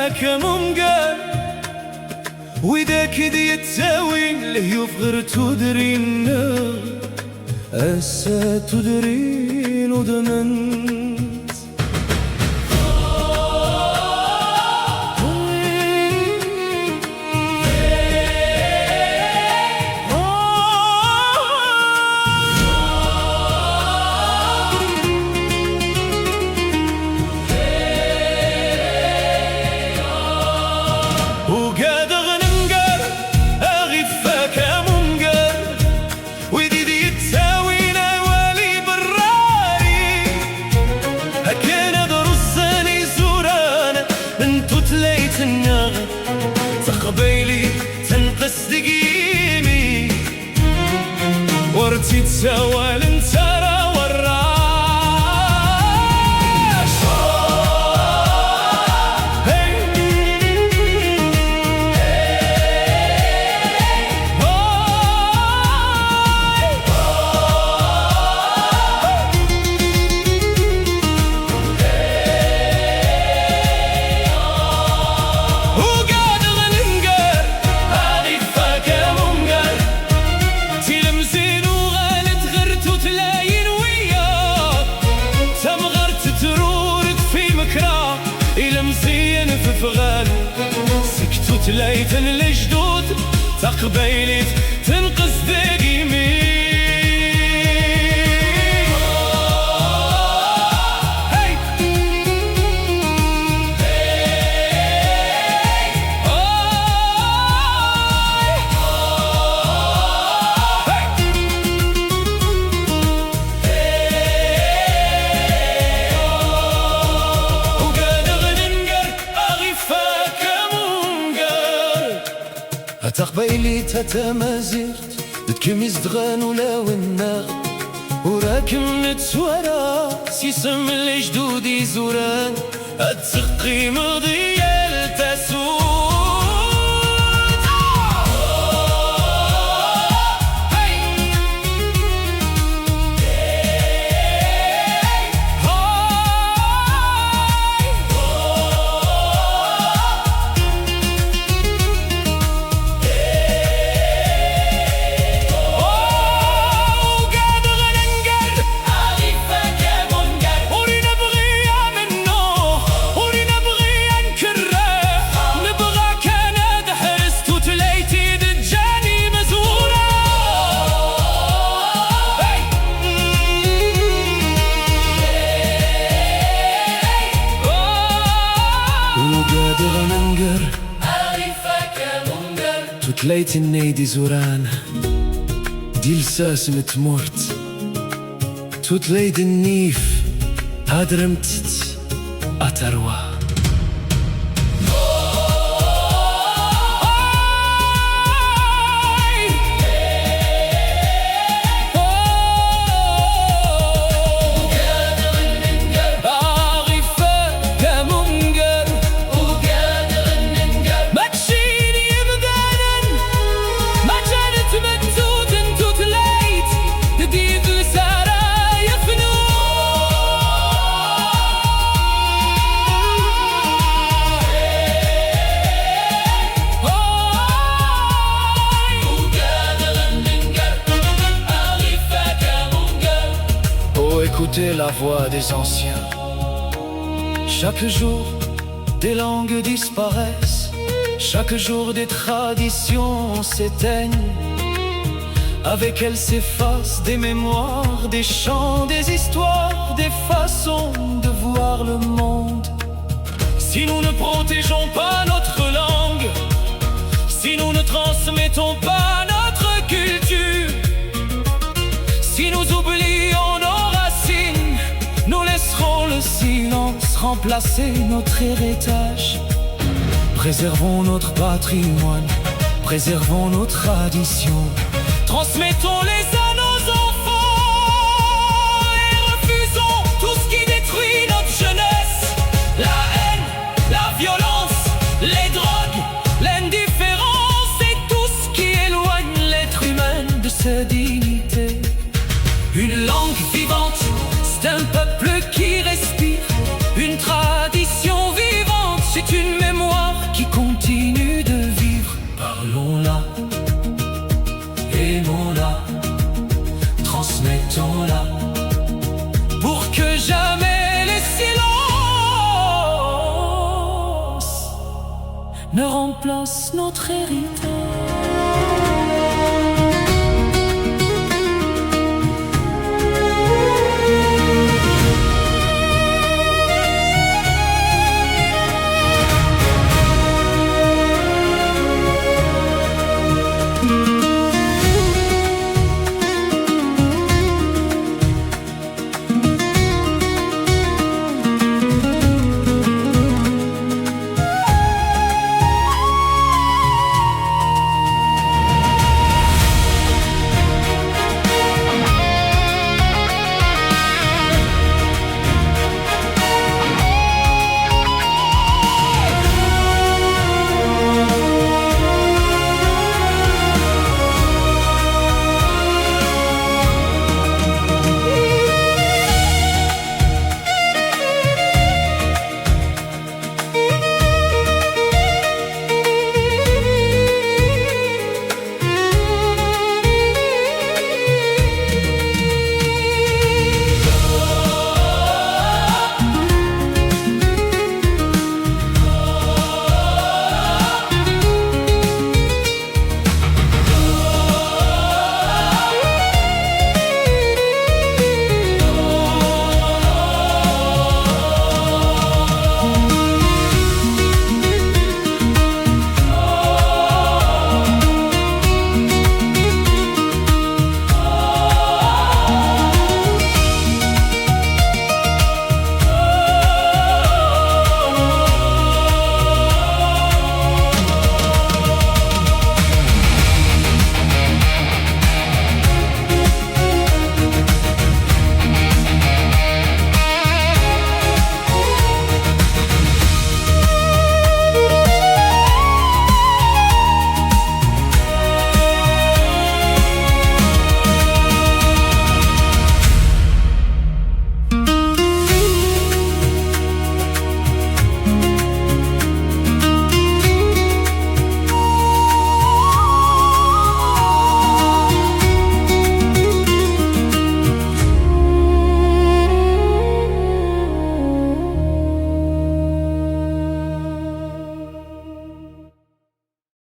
عرفك ممقر ويدك دي التاوين اللي يفغر تدرين أسا تدرين ودمنت قبيلي تنقص دقيمي ورتي تساوى لنترى وراش فغال سكتوا تلايتن الجدود تقبيلت تنقص دقيمي تقبيلي تتمازرت تكمز دغان ولا والنار وراكم نتسورا سيسم الجدود يزوران التقي مضيال تسود تليت النيدي زوران دي لساس متمرت تليد النيف هادرمتت أتروى Écoutez la voix des anciens. Chaque jour, des langues disparaissent. Chaque jour, des traditions s'éteignent. Avec elles s'effacent des mémoires, des chants, des histoires, des façons de voir le monde. Si nous ne protégeons pas notre langue, si nous ne transmettons pas notre culture, si nous oublions nos racines, nous laisserons le silence remplacer notre héritage. Préservons notre patrimoine, préservons nos traditions, transmettons-les à nos enfants et refusons tout ce qui détruit notre jeunesse. La haine, la violence, les drogues, l'indifférence et tout ce qui éloigne l'être humain de sa dignité. Une langue vivante, c'est un peuple qui respire. Une tradition vivante, c'est une mémoire restons là pour que jamais les silences ne remplacent notre héritage.